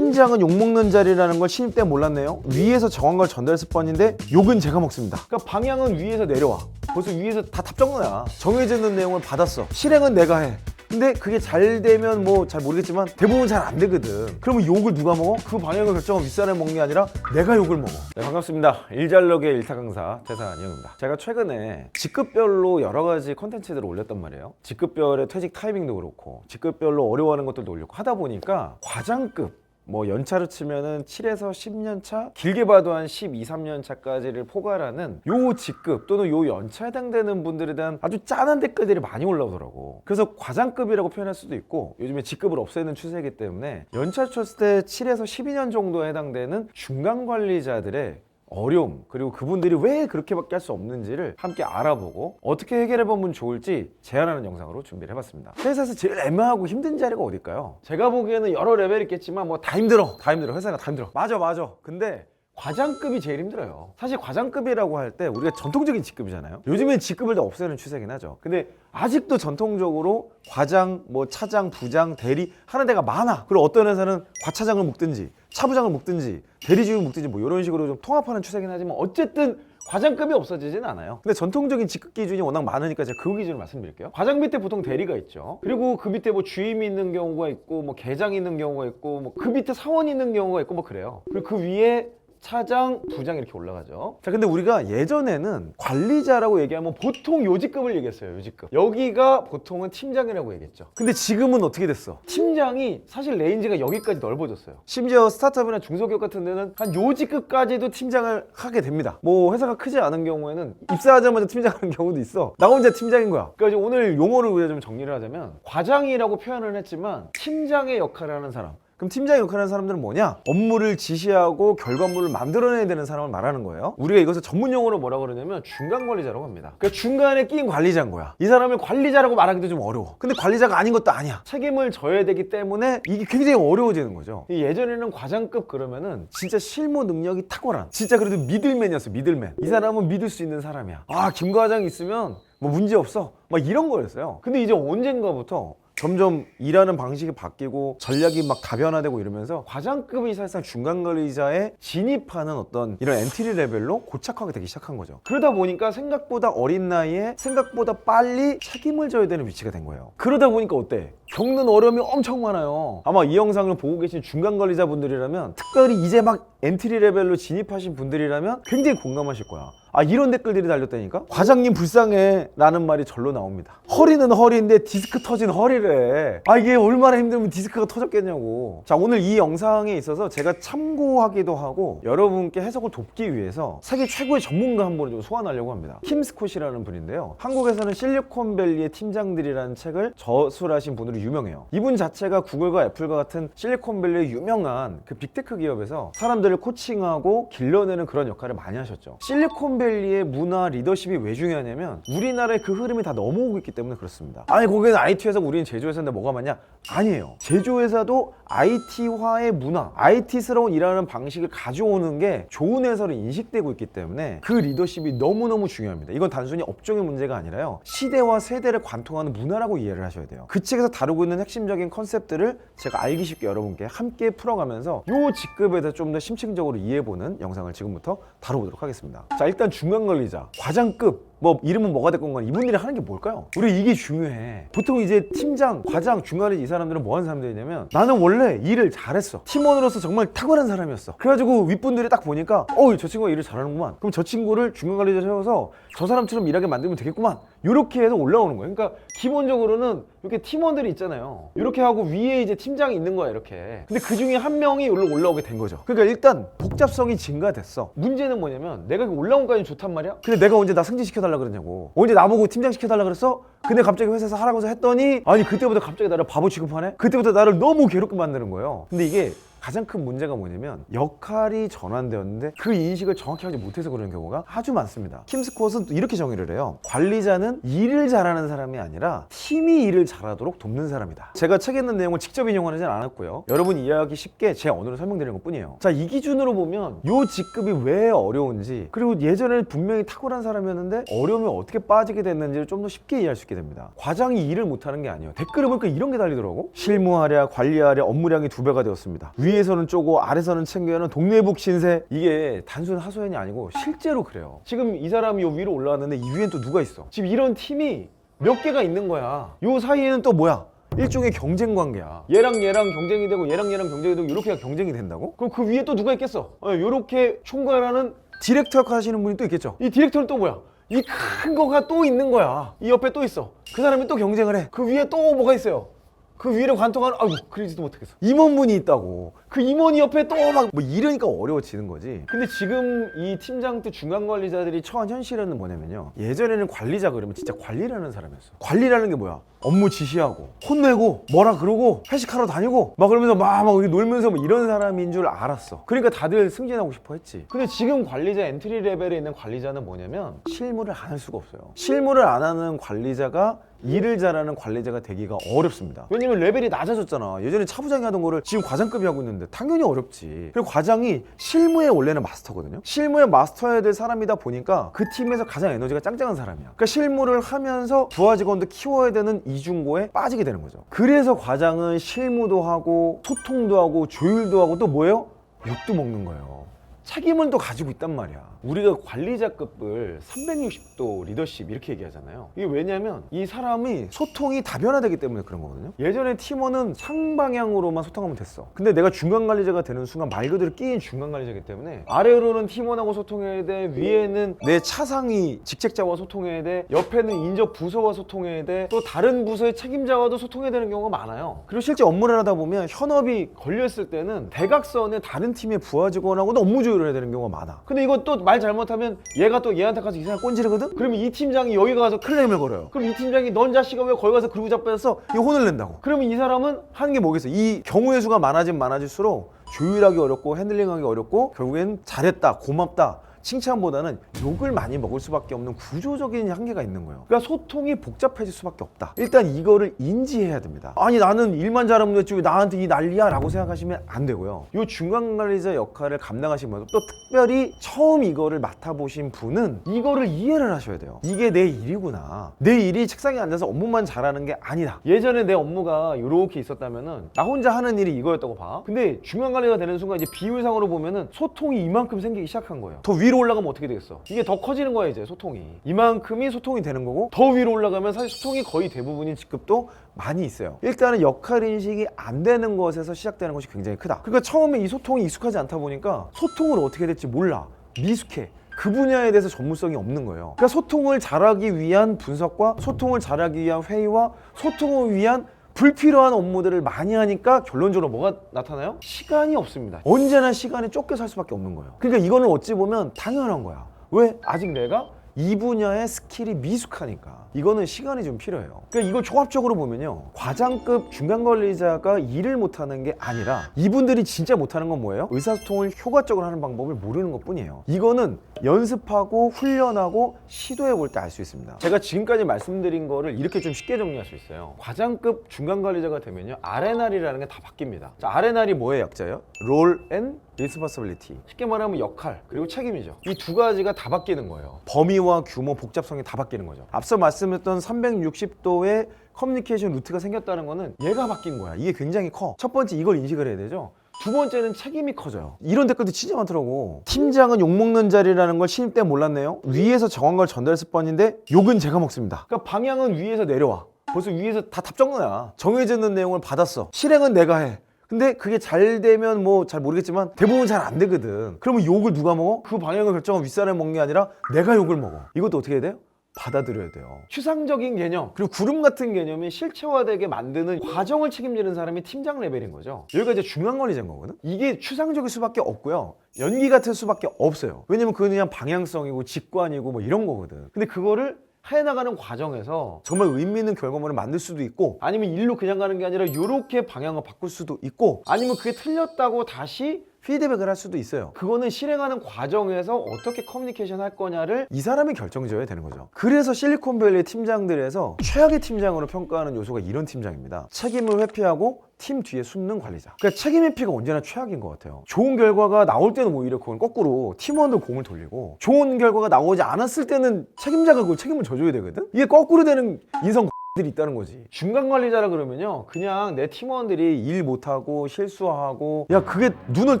팀장은 욕먹는 자리라는 걸 신입 때 몰랐네요. 위에서 정한 걸 전달했을 뻔인데 욕은 제가 먹습니다. 그러니까 방향은 위에서 내려와. 벌써 위에서 다 답정너야. 정해져 있는 내용을 받았어. 실행은 내가 해. 근데 그게 잘 되면 뭐 잘 모르겠지만 대부분 잘 안 되거든. 그러면 욕을 누가 먹어? 그 방향을 결정한 윗사람이 먹는 게 아니라 내가 욕을 먹어. 네, 반갑습니다. 일잘력의 일타 강사 태산 이형입니다. 제가 최근에 직급별로 여러 가지 컨텐츠들을 올렸단 말이에요. 직급별의 퇴직 타이밍도 그렇고 직급별로 어려워하는 것들도 올렸고 하다 보니까 과장급 뭐 연차로 치면은 7에서 10년 차, 길게 봐도 한 12, 13년 차까지를 포괄하는 요 직급 또는 요 연차에 해당되는 분들에 대한 아주 짠한 댓글들이 많이 올라오더라고. 그래서 과장급이라고 표현할 수도 있고 요즘에 직급을 없애는 추세이기 때문에 연차 쳤을 때 7에서 12년 정도에 해당되는 중간 관리자들의 어려움, 그리고 그분들이 왜 그렇게밖에 할 수 없는지를 함께 알아보고 어떻게 해결해보면 좋을지 제안하는 영상으로 준비를 해봤습니다. 회사에서 제일 애매하고 힘든 자리가 어딜까요? 제가 보기에는 여러 레벨이 있겠지만 뭐 다 힘들어. 회사가 다 힘들어. 맞아. 근데 과장급이 제일 힘들어요. 사실 과장급이라고 할 때 우리가 전통적인 직급이잖아요. 요즘엔 직급을 다 없애는 추세긴 하죠. 근데 아직도 전통적으로 과장, 뭐 차장, 부장, 대리 하는 데가 많아. 그리고 어떤 회사는 과차장을 묶든지 차부장을 묶든지 대리직을 묶든지 뭐 이런 식으로 좀 통합하는 추세긴 하지만 어쨌든 과장급이 없어지진 않아요. 근데 전통적인 직급 기준이 워낙 많으니까 제가 그 기준을 말씀드릴게요. 과장 밑에 보통 대리가 있죠. 그리고 그 밑에 뭐 주임이 있는 경우가 있고 뭐 계장이 있는 경우가 있고 뭐 그 밑에 사원이 있는 경우가 있고 뭐 그래요. 그리고 그 위에 차장, 부장 이렇게 올라가죠. 자, 근데 우리가 예전에는 관리자라고 얘기하면 보통 요직급을 얘기했어요. 요직급. 여기가 보통은 팀장이라고 얘기했죠. 근데 지금은 어떻게 됐어? 팀장이 사실 레인지가 여기까지 넓어졌어요. 심지어 스타트업이나 중소기업 같은 데는 한 요직급까지도 팀장을 하게 됩니다. 뭐 회사가 크지 않은 경우에는 입사하자마자 팀장하는 경우도 있어. 나 혼자 팀장인 거야. 그러니까 오늘 용어를 우리가 좀 정리를 하자면 과장이라고 표현을 했지만 팀장의 역할을 하는 사람. 그럼 팀장의 역할을 하는 사람들은 뭐냐? 업무를 지시하고 결과물을 만들어내야 되는 사람을 말하는 거예요. 우리가 이것을 전문 용어로 뭐라 그러냐면 중간 관리자라고 합니다. 그러니까 중간에 끼인 관리자인 거야. 이 사람을 관리자라고 말하기도 좀 어려워. 근데 관리자가 아닌 것도 아니야. 책임을 져야 되기 때문에 이게 굉장히 어려워지는 거죠. 예전에는 과장급 그러면은 진짜 실무 능력이 탁월한, 진짜 그래도 미들맨이었어. 미들맨. 이 사람은 믿을 수 있는 사람이야. 아, 김 과장 있으면 뭐 문제 없어. 막 이런 거였어요. 근데 이제 언젠가부터 점점 일하는 방식이 바뀌고 전략이 막 다변화되고 이러면서 과장급이 사실상 중간 관리자에 진입하는 어떤 이런 엔트리 레벨로 고착화가 되기 시작한 거죠. 그러다 보니까 생각보다 어린 나이에 생각보다 빨리 책임을 져야 되는 위치가 된 거예요. 그러다 보니까 어때? 겪는 어려움이 엄청 많아요. 아마 이 영상을 보고 계신 중간 관리자분들이라면, 특별히 이제 막 엔트리 레벨로 진입하신 분들이라면 굉장히 공감하실 거야. 아, 이런 댓글들이 달렸다니까? 과장님 불쌍해 라는 말이 절로 나옵니다. 허리는 허리인데 디스크 터진 허리래. 아, 이게 얼마나 힘들면 디스크가 터졌겠냐고. 자, 오늘 이 영상에 있어서 제가 참고하기도 하고 여러분께 해석을 돕기 위해서 세계 최고의 전문가 한 분을 좀 소환하려고 합니다. 킴 스콧이라는 분인데요, 한국에서는 실리콘밸리의 팀장들이라는 책을 저술하신 분으로 유명해요. 이분 자체가 구글과 애플과 같은 실리콘밸리의 유명한 그 빅테크 기업에서 사람들을 코칭하고 길러내는 그런 역할을 많이 하셨죠. 실리콘밸리의 문화, 리더십이 왜 중요하냐면 우리나라의 그 흐름이 다 넘어오고 있기 때문에 그렇습니다. 아니, 거기는 IT회사, 우리는 제조회사인데 뭐가 맞냐? 아니에요. 제조회사도 IT화의 문화, IT스러운 일하는 방식을 가져오는 게 좋은 회사로 인식되고 있기 때문에 그 리더십이 너무너무 중요합니다. 이건 단순히 업종의 문제가 아니라요, 시대와 세대를 관통하는 문화라고 이해를 하셔야 돼요. 그 책에서 다루고 있는 핵심적인 컨셉들을 제가 알기 쉽게 여러분께 함께 풀어가면서 이 직급에 대해서 좀 더 심층적으로 이해해보는 영상을 지금부터 다뤄보도록 하겠습니다. 자, 일단 중간 관리자, 과장급, 뭐 이름은 뭐가 됐건 간에 이분들이 하는 게 뭘까요? 우리 이게 중요해. 보통 이제 팀장, 과장, 중간에 이 사람들은 뭐 하는 사람들이냐면, 나는 원래 일을 잘했어. 팀원으로서 정말 탁월한 사람이었어. 그래가지고 윗분들이 딱 보니까 저 친구가 일을 잘하는구만. 그럼 저 친구를 중간 관리자 세워서 저 사람처럼 일하게 만들면 되겠구만. 이렇게 해서 올라오는 거예요. 그러니까 기본적으로는 이렇게 팀원들이 있잖아요. 이렇게 하고 위에 이제 팀장이 있는 거야, 이렇게. 근데 그 중에 한 명이 여기로 올라오게 된 거죠. 그러니까 일단 복잡성이 증가됐어. 문제는 뭐냐면 내가 올라온 까지 좋단 말이야? 근데 내가 언제 나 승진시켜달라 그랬냐고. 언제 나보고 팀장 시켜달라 그랬어? 근데 갑자기 회사에서 하라고 해서 했더니, 아니, 그때부터 갑자기 나를 바보 취급하네? 그때부터 나를 너무 괴롭게 만드는 거예요. 근데 이게 가장 큰 문제가 뭐냐면 역할이 전환되었는데 그 인식을 정확히 하지 못해서 그런 경우가 아주 많습니다. 킴 스콧은 또 이렇게 정의를 해요. 관리자는 일을 잘하는 사람이 아니라 팀이 일을 잘하도록 돕는 사람이다. 제가 책에 있는 내용을 직접 인용하진 않았고요, 여러분 이해하기 쉽게 제 언어로 설명드리는 것 뿐이에요. 자, 이 기준으로 보면 이 직급이 왜 어려운지, 그리고 예전에는 분명히 탁월한 사람이었는데 어려움이 어떻게 빠지게 됐는지를 좀 더 쉽게 이해할 수 있게 됩니다. 과장이 일을 못하는 게 아니에요. 댓글을 보니까 이런 게 달리더라고. 실무하랴 관리하랴 업무량이 2배가 되었습니다. 위에 위에서는 쪼고 아래서는 챙겨야 하는 동네북 신세. 이게 단순 하소연이 아니고 실제로 그래요. 지금 이 사람이 요 위로 올라왔는데 이 위엔 또 누가 있어? 지금 이런 팀이 몇 개가 있는 거야. 요 사이에는 또 뭐야? 일종의 경쟁 관계야. 얘랑 경쟁이 되고 얘랑 경쟁이 되고 이렇게가 경쟁이 된다고? 그럼 그 위에 또 누가 있겠어? 요렇게 총괄하는 디렉터 역할 하시는 분이 또 있겠죠. 이 디렉터는 또 뭐야? 이 큰 거가 또 있는 거야. 이 옆에 또 있어. 그 사람이 또 경쟁을 해. 그 위에 또 뭐가 있어요. 그 위를 관통하는, 아이고 그러지도 못하겠어. 임원분이 있다고. 그 임원이 옆에 또 막 뭐 이러니까 어려워지는 거지. 근데 지금 이 팀장 때 중간 관리자들이 처한 현실은 뭐냐면요, 예전에는 관리자 그러면 진짜 관리라는 사람이었어. 관리라는 게 뭐야? 업무 지시하고 혼내고 뭐라 그러고 회식하러 다니고 막 그러면서 막 이렇게 놀면서 뭐 이런 사람인 줄 알았어. 그러니까 다들 승진하고 싶어 했지. 근데 지금 관리자 엔트리 레벨에 있는 관리자는 뭐냐면 실무를 안 할 수가 없어요. 실무를 안 하는 관리자가 일을 잘하는 관리자가 되기가 어렵습니다. 왜냐면 레벨이 낮아졌잖아. 예전에 차부장이 하던 거를 지금 과장급이 하고 있는데 당연히 어렵지. 그리고 과장이 실무에 원래는 마스터거든요. 실무에 마스터해야 될 사람이다 보니까 그 팀에서 가장 에너지가 짱짱한 사람이야. 그러니까 실무를 하면서 부하 직원도 키워야 되는 이중고에 빠지게 되는 거죠. 그래서 과장은 실무도 하고 소통도 하고 조율도 하고 또 뭐예요? 욕도 먹는 거예요. 책임을 또 가지고 있단 말이야. 우리가 관리자급을 360도 리더십 이렇게 얘기하잖아요. 이게 왜냐면 이 사람이 소통이 다변화되기 때문에 그런 거거든요. 예전에 팀원은 상방향으로만 소통하면 됐어. 근데 내가 중간 관리자가 되는 순간 말 그대로 끼인 중간 관리자이기 때문에 아래로는 팀원하고 소통해야 돼, 위에는 내 차상위 직책자와 소통해야 돼, 옆에는 인접 부서와 소통해야 돼, 또 다른 부서의 책임자와도 소통해야 되는 경우가 많아요. 그리고 실제 업무를 하다 보면 현업이 걸렸을 때는 대각선에 다른 팀의 부하 직원하고도 업무 조율을 해야 되는 경우가 많아. 근데 이거 또 말 잘못하면 얘가 또 얘한테 가서 이상하게 꼰지르거든? 그러면 이 팀장이 여기 가서 클레임을 걸어요. 그럼 이 팀장이 넌 자식아 왜 거기 가서 그루고 잡혀서 이 혼을 낸다고. 그러면 이 사람은 하는 게 뭐겠어? 이 경우의 수가 많아지면 많아질수록 조율하기 어렵고 핸들링하기 어렵고 결국엔 잘했다, 고맙다, 칭찬보다는 욕을 많이 먹을 수밖에 없는 구조적인 한계가 있는 거예요. 그러니까 소통이 복잡해질 수밖에 없다. 일단 이거를 인지해야 됩니다. 아니 나는 일만 잘하면 됐지 왜 나한테 이 난리야 라고 생각하시면 안 되고요. 이 중간 관리자 역할을 감당하신 분, 또 특별히 처음 이거를 맡아보신 분은 이거를 이해를 하셔야 돼요. 이게 내 일이구나. 내 일이 책상에 앉아서 업무만 잘하는 게 아니다. 예전에 내 업무가 이렇게 있었다면은 나 혼자 하는 일이 이거였다고 봐. 근데 중간 관리가 되는 순간 이제 비율상으로 보면은 소통이 이만큼 생기기 시작한 거예요. 더 위로 올라가면 어떻게 되겠어? 이게 더 커지는 거야. 이제 소통이 이만큼이 소통이 되는 거고, 더 위로 올라가면 사실 소통이 거의 대부분인 직급도 많이 있어요. 일단은 역할 인식이 안 되는 것에서 시작되는 것이 굉장히 크다. 그러니까 처음에 이 소통이 익숙하지 않다 보니까 소통을 어떻게 해야 될지 몰라. 미숙해. 그 분야에 대해서 전문성이 없는 거예요. 그러니까 소통을 잘하기 위한 분석과 소통을 잘하기 위한 회의와 소통을 위한 불필요한 업무들을 많이 하니까 결론적으로 뭐가 나타나요? 시간이 없습니다. 언제나 시간이 쫓겨 살 수밖에 없는 거예요. 그러니까 이거는 어찌 보면 당연한 거야. 왜? 아직 내가 이 분야의 스킬이 미숙하니까. 이거는 시간이 좀 필요해요. 그러니까 이걸 종합적으로 보면요, 과장급 중간 관리자가 일을 못하는 게 아니라 이분들이 진짜 못하는 건 뭐예요? 의사소통을 효과적으로 하는 방법을 모르는 것 뿐이에요. 이거는 연습하고 훈련하고 시도해 볼 때 알 수 있습니다. 제가 지금까지 말씀드린 거를 이렇게 좀 쉽게 정리할 수 있어요. 과장급 중간 관리자가 되면요, R&R이라는 게 다 바뀝니다. 자, R&R이 뭐의 약자예요? Role and Responsibility. 쉽게 말하면 역할 그리고 책임이죠. 이 두 가지가 다 바뀌는 거예요. 범위와 규모, 복잡성이 다 바뀌는 거죠. 앞서 말씀했던 360도의 커뮤니케이션 루트가 생겼다는 거는 얘가 바뀐 거야. 이게 굉장히 커. 첫 번째 이걸 인식을 해야 되죠. 두 번째는 책임이 커져요. 이런 댓글도 진짜 많더라고. 팀장은 욕먹는 자리라는 걸 신입 때 몰랐네요. 위에서 정한 걸 전달했을 뻔인데 욕은 제가 먹습니다. 그러니까 방향은 위에서 내려와. 벌써 위에서 다 답정너야. 정해져 있는 내용을 받았어. 실행은 내가 해. 근데 그게 잘 되면 뭐 잘 모르겠지만 대부분 잘 안 되거든. 그러면 욕을 누가 먹어? 그 방향을 결정한 윗사람이 먹는 게 아니라 내가 욕을 먹어. 이것도 어떻게 해야 돼요? 받아들여야 돼요. 추상적인 개념 그리고 구름 같은 개념이 실체화되게 만드는 과정을 책임지는 사람이 팀장 레벨인 거죠. 여기가 이제 중간 관리자인 거거든. 이게 추상적일 수밖에 없고요, 연기 같을 수밖에 없어요. 왜냐면 그건 그냥 방향성이고 직관이고 뭐 이런 거거든. 근데 그거를 해나가는 과정에서 정말 의미 있는 결과물을 만들 수도 있고, 아니면 일로 그냥 가는 게 아니라 이렇게 방향을 바꿀 수도 있고, 아니면 그게 틀렸다고 다시 피드백을 할 수도 있어요. 그거는 실행하는 과정에서 어떻게 커뮤니케이션 할 거냐를 이 사람이 결정지어야 되는 거죠. 그래서 실리콘밸리 팀장들에서 최악의 팀장으로 평가하는 요소가 이런 팀장입니다. 책임을 회피하고 팀 뒤에 숨는 관리자. 그러니까 책임 회피가 언제나 최악인 것 같아요. 좋은 결과가 나올 때는 오히려 그건 거꾸로 팀원들 공을 돌리고, 좋은 결과가 나오지 않았을 때는 책임자가 그 책임을 져줘야 되거든. 이게 거꾸로 되는 인성 들이 있다는 거지. 중간 관리자라 그러면요, 그냥 내 팀원들이 일 못하고 실수하고, 야 그게 눈을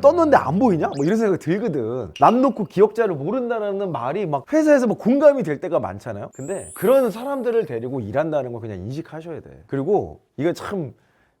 떴는데 안 보이냐? 뭐 이런 생각이 들거든. 남 놓고 기억자를 모른다는 말이 막 회사에서 뭐 공감이 될 때가 많잖아요. 근데 그런 사람들을 데리고 일한다는 거 그냥 인식하셔야 돼. 그리고 이건 참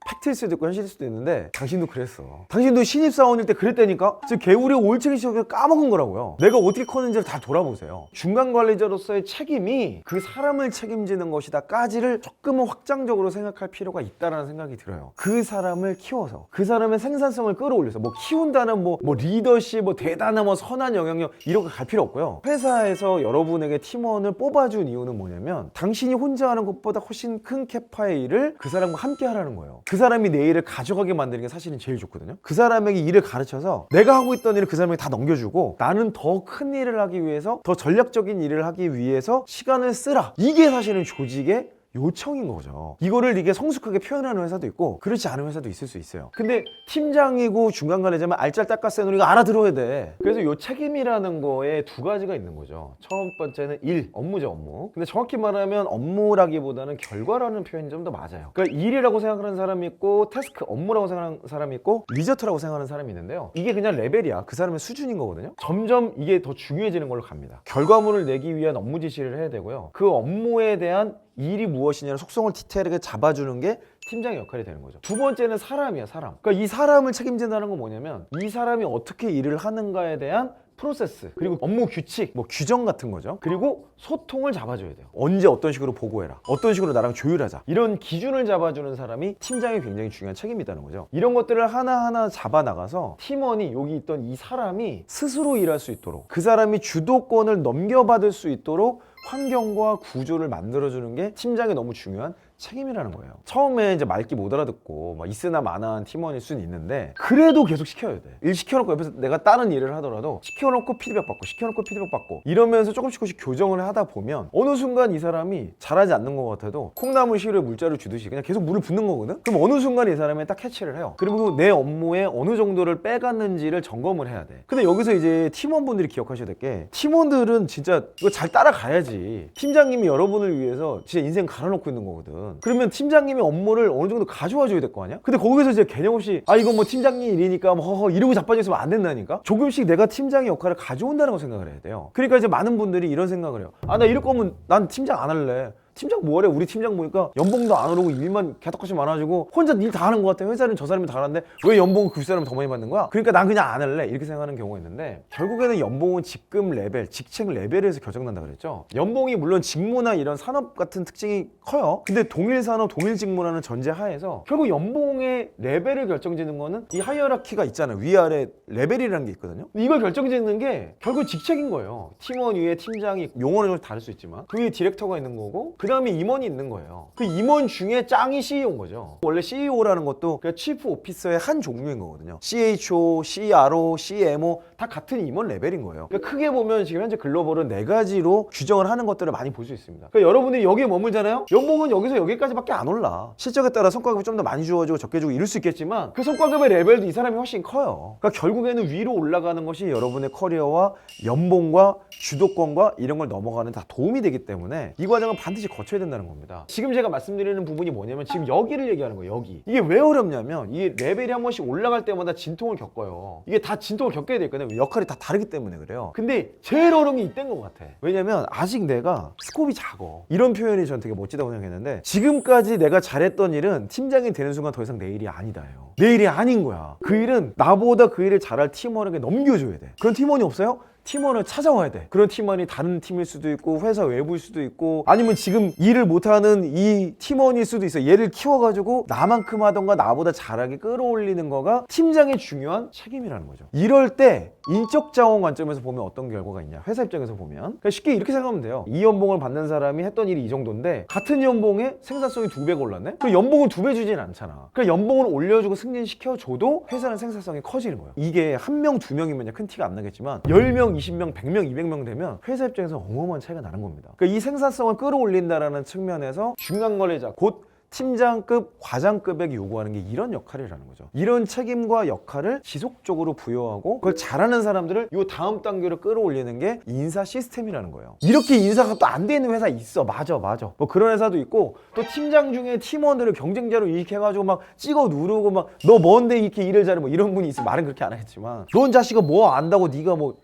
팩트일 수도 있고 현실일 수도 있는데, 당신도 그랬어. 당신도 신입사원일 때 그랬다니까? 지금 개구리가 올챙이 시험을 까먹은 거라고요. 내가 어떻게 컸는지를 다 돌아보세요. 중간관리자로서의 책임이 그 사람을 책임지는 것이다 까지를 조금은 확장적으로 생각할 필요가 있다는 생각이 들어요. 그 사람을 키워서, 그 사람의 생산성을 끌어올려서, 뭐 키운다는 뭐 리더십, 뭐 대단한 뭐 선한 영향력 이런 거 갈 필요 없고요. 회사에서 여러분에게 팀원을 뽑아준 이유는 뭐냐면, 당신이 혼자 하는 것보다 훨씬 큰 캐파의 일을 그 사람과 함께 하라는 거예요. 그 사람이 내 일을 가져가게 만드는 게 사실은 제일 좋거든요. 그 사람에게 일을 가르쳐서 내가 하고 있던 일을 그 사람에게 다 넘겨주고, 나는 더 큰 일을 하기 위해서, 더 전략적인 일을 하기 위해서 시간을 쓰라. 이게 사실은 조직의 요청인 거죠. 이거를 이게 성숙하게 표현하는 회사도 있고 그렇지 않은 회사도 있을 수 있어요. 근데 팀장이고 중간관리자면 알짤딱까세는 우리가 알아들어야 돼. 그래서 요 책임이라는 거에 두 가지가 있는 거죠. 첫 번째는 일, 업무죠, 업무. 근데 정확히 말하면 업무라기보다는 결과라는 표현이 좀 더 맞아요. 그러니까 일이라고 생각하는 사람이 있고, 태스크, 업무라고 생각하는 사람이 있고, 리저트라고 생각하는 사람이 있는데요. 이게 그냥 레벨이야. 그 사람의 수준인 거거든요. 점점 이게 더 중요해지는 걸로 갑니다. 결과물을 내기 위한 업무 지시를 해야 되고요. 그 업무에 대한 일이 무엇이냐는 속성을 디테일하게 잡아주는 게 팀장의 역할이 되는 거죠. 두 번째는 사람이야, 사람. 그러니까 이 사람을 책임진다는 건 뭐냐면, 이 사람이 어떻게 일을 하는가에 대한 프로세스, 그리고 업무 규칙, 뭐 규정 같은 거죠. 그리고 소통을 잡아줘야 돼요. 언제 어떤 식으로 보고해라, 어떤 식으로 나랑 조율하자, 이런 기준을 잡아주는 사람이 팀장이 굉장히 중요한 책임이 있다는 거죠. 이런 것들을 하나하나 잡아나가서 팀원이, 여기 있던 이 사람이 스스로 일할 수 있도록, 그 사람이 주도권을 넘겨받을 수 있도록 환경과 구조를 만들어주는 게 팀장의 너무 중요한 책임이라는 거예요. 처음에 이제 말귀 못 알아듣고 막 있으나 마나한 팀원일 수는 있는데, 그래도 계속 시켜야 돼. 일 시켜놓고 옆에서 내가 다른 일을 하더라도 시켜놓고 피드백 받고, 시켜놓고 피드백 받고 이러면서 조금씩 교정을 하다 보면 어느 순간 이 사람이 잘하지 않는 것 같아도 콩나물 시루에 물자를 주듯이 그냥 계속 물을 붓는 거거든. 그럼 어느 순간 이 사람이 딱 캐치를 해요. 그리고 내 업무에 어느 정도를 빼갔는지를 점검을 해야 돼. 근데 여기서 이제 팀원분들이 기억하셔야 될 게, 팀원들은 진짜 이거 잘 따라가야지. 팀장님이 여러분을 위해서 진짜 인생 갈아놓고 있는 거거든. 그러면 팀장님의 업무를 어느 정도 가져와 줘야 될 거 아니야? 근데 거기서 이제 개념 없이 이거 뭐 팀장님 일이니까 뭐 허허 이러고 자빠져 있으면 안 된다니까. 조금씩 내가 팀장의 역할을 가져온다는 거 생각을 해야 돼요. 그러니까 이제 많은 분들이 이런 생각을 해요. 나 이럴 거면 난 팀장 안 할래. 팀장 뭐래? 우리 팀장 보니까 연봉도 안 오르고 일만 개떡같이 많아지고 혼자 일 다 하는 것 같아. 회사는 저 사람이 다 하는데 왜 연봉을 그 사람이 더 많이 받는 거야? 그러니까 난 그냥 안 할래. 이렇게 생각하는 경우가 있는데, 결국에는 연봉은 직급 레벨, 직책 레벨에서 결정난다 그랬죠. 연봉이 물론 직무나 이런 산업 같은 특징이 커요. 근데 동일 산업, 동일 직무라는 전제 하에서 결국 연봉의 레벨을 결정짓는 거는 이 하이어라키가 있잖아요. 위아래 레벨이라는 게 있거든요. 이걸 결정짓는 게 결국 직책인 거예요. 팀원 위에 팀장이, 용어는 좀 다를 수 있지만 그 위에 디렉터가 있는 거고, 그 다음에 임원이 있는 거예요. 그 임원 중에 짱이 CEO인 거죠. 원래 CEO라는 것도 그냥 치프 오피서의 한 종류인 거거든요. CHO, CRO, CMO 다 같은 임원 레벨인 거예요. 그러니까 크게 보면 지금 현재 글로벌은 4가지로 규정을 하는 것들을 많이 볼 수 있습니다. 그러니까 여러분들이 여기에 머물잖아요. 연봉은 여기서 여기까지밖에 안 올라. 실적에 따라 성과급이 좀 더 많이 주어지고 적게 주고 이럴 수 있겠지만, 그 성과급의 레벨도 이 사람이 훨씬 커요. 그러니까 결국에는 위로 올라가는 것이 여러분의 커리어와 연봉과 주도권과 이런 걸 넘어가는 다 도움이 되기 때문에 이 과정은 반드시 거쳐야 된다는 겁니다. 지금 제가 말씀드리는 부분이 뭐냐면, 지금 여기를 얘기하는 거예요. 여기. 이게 왜 어렵냐면, 이 레벨이 한 번씩 올라갈 때마다 진통을 겪어요. 이게 다 진통을 겪게 돼 있거든요. 역할이 다 다르기 때문에 그래요. 근데 제일 어려움이 이때인 것 같아. 왜냐면 아직 내가 스코업이 작어. 이런 표현이 전 되게 멋지다고 생각했는데, 지금까지 내가 잘했던 일은 팀장이 되는 순간 더 이상 내 일이 아니다예요. 내 일이 아닌 거야. 그 일은 나보다 그 일을 잘할 팀원에게 넘겨줘야 돼. 그런 팀원이 없어요? 팀원을 찾아와야 돼. 그런 팀원이 다른 팀일 수도 있고, 회사 외부일 수도 있고, 아니면 지금 일을 못하는 이 팀원일 수도 있어. 얘를 키워가지고 나만큼 하던가 나보다 잘하게 끌어올리는 거가 팀장의 중요한 책임이라는 거죠. 이럴 때 인적 자원 관점에서 보면 어떤 결과가 있냐, 회사 입장에서 보면 그러니까 쉽게 이렇게 생각하면 돼요. 이 연봉을 받는 사람이 했던 일이 이 정도인데 같은 연봉에 생산성이 2배가 올랐네? 그럼 연봉은 2배 주진 않잖아. 그러니까 연봉을 올려주고 승진시켜줘도 회사는 생산성이 커지는 거예요. 이게 1명, 2명이면 큰 티가 안 나겠지만 10명, 20명, 100명, 200명 되면 회사 입장에서 어마어마한 차이가 나는 겁니다. 그러니까 이 생산성을 끌어올린다는 측면에서 중간 관리자, 곧 팀장급, 과장급에게 요구하는 게 이런 역할이라는 거죠. 이런 책임과 역할을 지속적으로 부여하고 그걸 잘하는 사람들을 요 다음 단계로 끌어올리는 게 인사 시스템이라는 거예요. 이렇게 인사가 또 안 되는 회사 있어. 맞아. 뭐 그런 회사도 있고, 또 팀장 중에 팀원들을 경쟁자로 이익해가지고 막 찍어 누르고 막 너 뭔데 이렇게 일을 잘해 뭐 이런 분이 있어. 말은 그렇게 안 하겠지만, 넌 자식아 뭐 안다고 네가 뭐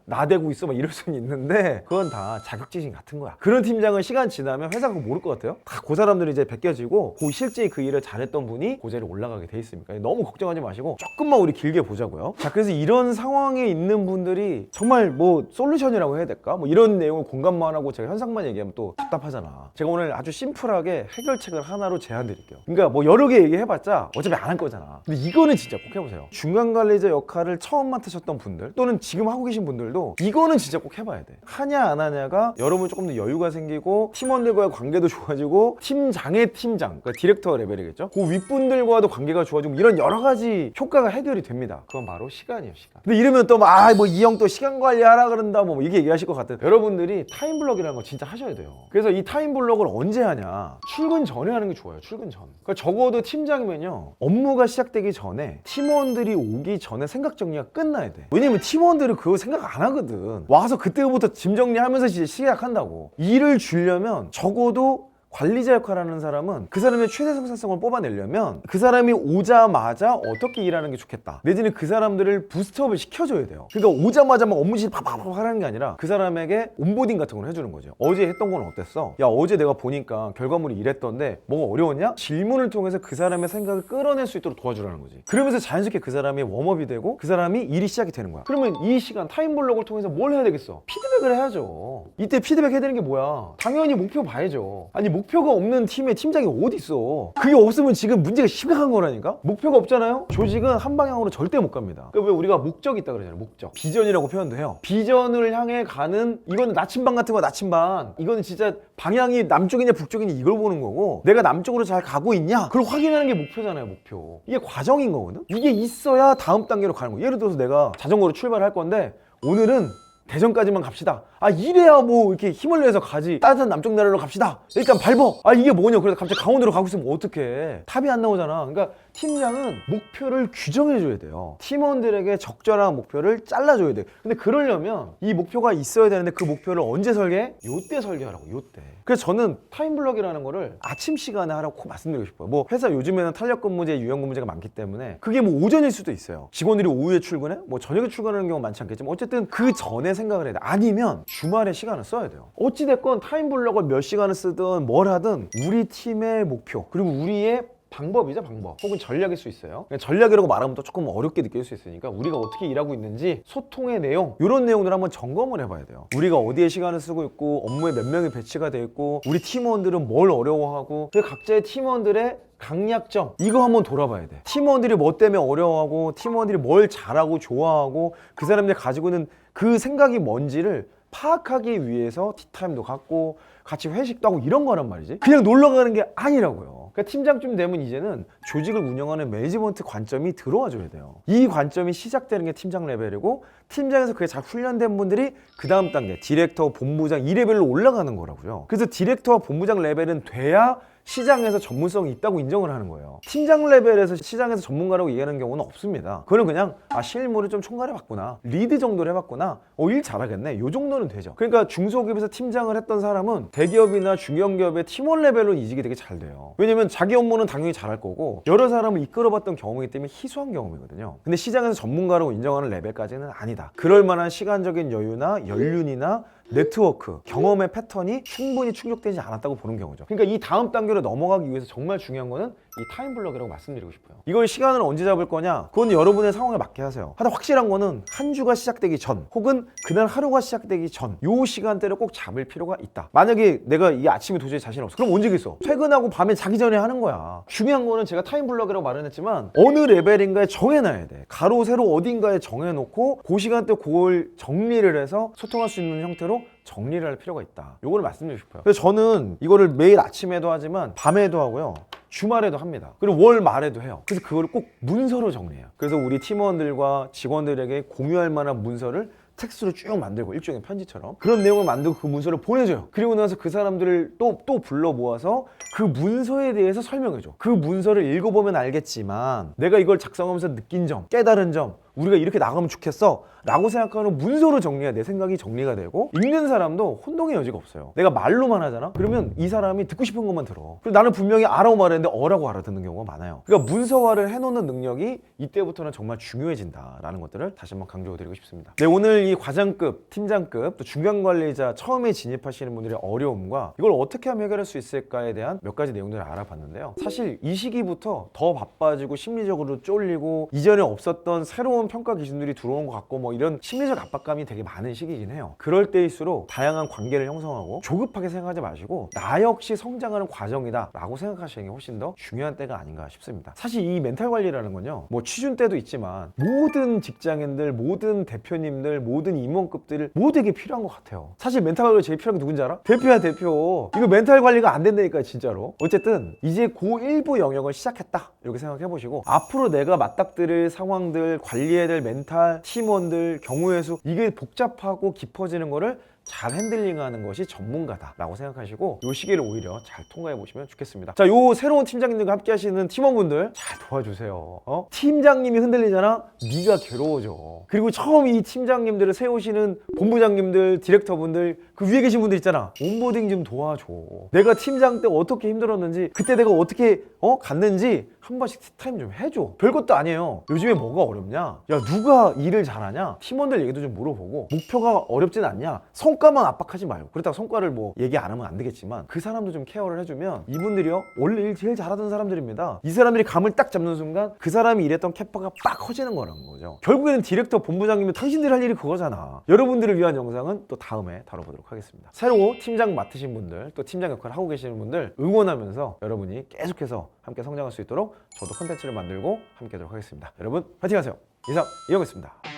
나대고 있어 막 이럴 수는 있는데, 그건 다 자격지심 같은 거야. 그런 팀장은 시간 지나면 회사가 모를 것 같아요. 다 그 사람들이 이제 벗겨지고 실제 그 일을 잘했던 분이 그 자리에 올라가게 돼 있으니까 너무 걱정하지 마시고 조금만 우리 길게 보자고요. 자, 그래서 이런 상황에 있는 분들이 정말 뭐 솔루션이라고 해야 될까? 뭐 이런 내용을 공감만 하고 제가 현상만 얘기하면 또 답답하잖아. 제가 오늘 아주 심플하게 해결책을 하나로 제안 드릴게요. 그러니까 뭐 여러 개 얘기해봤자 어차피 안 할 거잖아. 근데 이거는 진짜 꼭 해보세요. 중간 관리자 역할을 처음 맡으셨던 분들, 또는 지금 하고 계신 분들도 이거는 진짜 꼭 해봐야 돼. 하냐 안 하냐가 여러분 조금 더 여유가 생기고 팀원들과의 관계도 좋아지고, 팀장의 팀장, 그러니까 디렉터 레벨이겠죠. 그 윗분들과도 관계가 좋아지고, 이런 여러 가지 효과가 해결이 됩니다. 그건 바로 시간이에요, 시간. 근데 이러면 또 막 뭐 이 형 또 시간 관리하라 그런다 뭐 이게 얘기하실 것 같아요. 여러분들이 타임블럭이라는 거 진짜 하셔야 돼요. 그래서 이 타임블럭을 언제 하냐? 출근 전에 하는 게 좋아요. 출근 전. 그러니까 적어도 팀장이면요, 업무가 시작되기 전에 팀원들이 오기 전에 생각 정리가 끝나야 돼. 왜냐면 팀원들은 그거 생각 안 하거든. 와서 그때부터 짐 정리하면서 이제 시작한다고. 일을 주려면 적어도 관리자 역할을 하는 사람은 그 사람의 최대 생산성을 뽑아내려면 그 사람이 오자마자 어떻게 일하는 게 좋겠다, 내지는 그 사람들을 부스트업을 시켜줘야 돼요. 그러니까 오자마자 막 업무실 팍팍팍 하라는 게 아니라 그 사람에게 온보딩 같은 걸 해주는 거죠. 어제 했던 건 어땠어? 야, 어제 내가 보니까 결과물이 이랬던데 뭐가 어려웠냐? 질문을 통해서 그 사람의 생각을 끌어낼 수 있도록 도와주라는 거지. 그러면서 자연스럽게 그 사람이 웜업이 되고 그 사람이 일이 시작이 되는 거야. 그러면 이 시간 타임블럭을 통해서 뭘 해야 되겠어? 피드백을 해야죠. 이때 피드백 해야 되는 게 뭐야? 당연히 목표 봐야죠. 아니, 목표가 없는 팀에 팀장이 어디 있어? 그게 없으면 지금 문제가 심각한 거라니까? 목표가 없잖아요? 조직은 한 방향으로 절대 못 갑니다. 그러니까 왜 우리가 목적이 있다 그러잖아요. 목적. 비전이라고 표현도 해요. 비전을 향해 가는, 이거는 나침반 같은 거, 나침반. 이거는 진짜 방향이 남쪽이냐 북쪽이냐 이걸 보는 거고, 내가 남쪽으로 잘 가고 있냐? 그걸 확인하는 게 목표잖아요, 목표. 이게 과정인 거거든? 이게 있어야 다음 단계로 가는 거예요. 예를 들어서 내가 자전거로 출발할 건데, 오늘은 대전까지만 갑시다. 아, 이래야 뭐 이렇게 힘을 내서 가지. 따뜻한 남쪽 나라로 갑시다. 일단 밟어. 아, 이게 뭐냐? 그래서 갑자기 강원도로 가고 있으면 어떡해. 탑이 안 나오잖아. 그러니까 팀장은 목표를 규정해줘야 돼요. 팀원들에게 적절한 목표를 잘라줘야 돼. 근데 그러려면 이 목표가 있어야 되는데, 그 목표를 언제 설계해? 요때 설계하라고, 요때. 그래서 저는 타임블럭이라는 거를 아침 시간에 하라고 꼭 말씀드리고 싶어요. 뭐 회사 요즘에는 탄력근무제, 유연근무제가 많기 때문에 그게 뭐 오전일 수도 있어요. 직원들이 오후에 출근해? 뭐 저녁에 출근하는 경우 많지 않겠지만 어쨌든 그 전에 생각을 해야 돼. 아니면 주말에 시간을 써야 돼요. 어찌됐건 타임블럭을 몇 시간을 쓰든 뭘 하든 우리 팀의 목표, 그리고 우리의 방법이죠, 방법. 혹은 전략일 수 있어요. 전략이라고 말하면 또 조금 어렵게 느낄 수 있으니까 우리가 어떻게 일하고 있는지, 소통의 내용, 이런 내용들을 한번 점검을 해봐야 돼요. 우리가 어디에 시간을 쓰고 있고, 업무에 몇 명이 배치가 돼 있고, 우리 팀원들은 뭘 어려워하고, 그 각자의 팀원들의 강약점, 이거 한번 돌아봐야 돼. 팀원들이 뭐 때문에 어려워하고, 팀원들이 뭘 잘하고 좋아하고, 그 사람들이 가지고 있는 그 생각이 뭔지를 파악하기 위해서 티타임도 갖고 같이 회식도 하고 이런 거란 말이지. 그냥 놀러 가는 게 아니라고요. 그러니까 팀장쯤 되면 이제는 조직을 운영하는 매니지먼트 관점이 들어와 줘야 돼요. 이 관점이 시작되는 게 팀장 레벨이고, 팀장에서 그게 잘 훈련된 분들이 그 다음 단계 디렉터, 본부장 이 레벨로 올라가는 거라고요. 그래서 디렉터와 본부장 레벨은 돼야 시장에서 전문성이 있다고 인정을 하는 거예요. 팀장 레벨에서 시장에서 전문가라고 얘기하는 경우는 없습니다. 그거는 그냥 실무를 좀 총괄해봤구나, 리드 정도를 해봤구나, 일 잘하겠네, 요 정도는 되죠. 그러니까 중소기업에서 팀장을 했던 사람은 대기업이나 중견기업의 팀원 레벨로 이직이 되게 잘 돼요. 왜냐면 자기 업무는 당연히 잘할 거고, 여러 사람을 이끌어봤던 경험이기 때문에 희소한 경험이거든요. 근데 시장에서 전문가라고 인정하는 레벨까지는 아니다. 그럴 만한 시간적인 여유나 연륜이나 네트워크, 경험의 패턴이 충분히 충족되지 않았다고 보는 경우죠. 그러니까 이 다음 단계로 넘어가기 위해서 정말 중요한 거는 이 타임블럭이라고 말씀드리고 싶어요. 이걸 시간을 언제 잡을 거냐? 그건 여러분의 상황에 맞게 하세요. 하여튼 확실한 거는 한 주가 시작되기 전, 혹은 그날 하루가 시작되기 전, 요 시간대를 꼭 잡을 필요가 있다. 만약에 내가 이 아침에 도저히 자신 없어, 그럼 언제 겠어? 퇴근하고 밤에 자기 전에 하는 거야. 중요한 거는 제가 타임블럭이라고 말은 했지만 어느 레벨인가에 정해놔야 돼. 가로 세로 어딘가에 정해놓고 그 시간대 그걸 정리를 해서 소통할 수 있는 형태로 정리를 할 필요가 있다. 요거를 말씀드리고 싶어요. 그래서 저는 이거를 매일 아침에도 하지만 밤에도 하고요, 주말에도 합니다. 그리고 월 말에도 해요. 그래서 그걸 꼭 문서로 정리해요. 그래서 우리 팀원들과 직원들에게 공유할 만한 문서를 텍스트로 쭉 만들고 일종의 편지처럼 그런 내용을 만들고 그 문서를 보내줘요. 그리고 나서 그 사람들을 또 불러 모아서 그 문서에 대해서 설명해줘. 그 문서를 읽어보면 알겠지만 내가 이걸 작성하면서 느낀 점, 깨달은 점, 우리가 이렇게 나가면 좋겠어 라고 생각하는 문서로 정리가 내 생각이 정리가 되고 읽는 사람도 혼동의 여지가 없어요. 내가 말로만 하잖아? 그러면 이 사람이 듣고 싶은 것만 들어. 그리고 나는 분명히 아라고 말했는데 어라고 알아듣는 경우가 많아요. 그러니까 문서화를 해놓는 능력이 이때부터는 정말 중요해진다라는 것들을 다시 한번 강조드리고 싶습니다. 네, 오늘 이 과장급, 팀장급, 또 중간관리자 처음에 진입하시는 분들의 어려움과 이걸 어떻게 하면 해결할 수 있을까에 대한 몇 가지 내용들을 알아봤는데요. 사실 이 시기부터 더 바빠지고 심리적으로 쫄리고 이전에 없었던 새로운 평가 기준들이 들어온 것 같고 뭐 이런 심리적 압박감이 되게 많은 시기이긴 해요. 그럴 때일수록 다양한 관계를 형성하고 조급하게 생각하지 마시고 나 역시 성장하는 과정이다 라고 생각하시는 게 훨씬 더 중요한 때가 아닌가 싶습니다. 사실 이 멘탈 관리라는 건요, 뭐 취준 때도 있지만 모든 직장인들, 모든 대표님들, 모든 임원급들 모두에게 필요한 것 같아요. 사실 멘탈 관리가 제일 필요한 게 누군지 알아? 대표야, 대표. 이거 멘탈 관리가 안 된다니까 진짜로. 어쨌든 이제 고1부 영역을 시작했다 이렇게 생각해 보시고 앞으로 내가 맞닥뜨릴 상황들, 관리해야 될 멘탈, 팀원들, 경우의 수, 이게 복잡하고 깊어지는 거를 잘 핸들링하는 것이 전문가다라고 생각하시고 이 시기를 오히려 잘 통과해 보시면 좋겠습니다. 자, 요 새로운 팀장님들과 함께 하시는 팀원분들 잘 도와주세요. 팀장님이 흔들리잖아? 네가 괴로워져. 그리고 처음 이 팀장님들을 세우시는 본부장님들, 디렉터분들, 그 위에 계신 분들 있잖아. 온보딩 좀 도와줘. 내가 팀장 때 어떻게 힘들었는지, 그때 내가 어떻게 갔는지 한 번씩 티타임 좀 해줘. 별것도 아니에요. 요즘에 뭐가 어렵냐? 야, 누가 일을 잘하냐? 팀원들 얘기도 좀 물어보고, 목표가 어렵진 않냐? 성과만 압박하지 말고, 그렇다고 성과를 뭐 얘기 안 하면 안 되겠지만 그 사람도 좀 케어를 해주면 이분들이요 원래 일 제일 잘하던 사람들입니다. 이 사람들이 감을 딱 잡는 순간 그 사람이 일했던 캐파가 빡 커지는 거라는 거죠. 결국에는 디렉터, 본부장님이 당신들이 할 일이 그거잖아. 여러분들을 위한 영상은 또 다음에 다뤄보도록 하겠습니다. 새로 팀장 맡으신 분들, 또 팀장 역할을 하고 계시는 분들 응원하면서 여러분이 계속해서 함께 성장할 수 있도록 저도 콘텐츠를 만들고 함께 하도록 하겠습니다. 여러분 파이팅 하세요. 이상 이영이었습니다.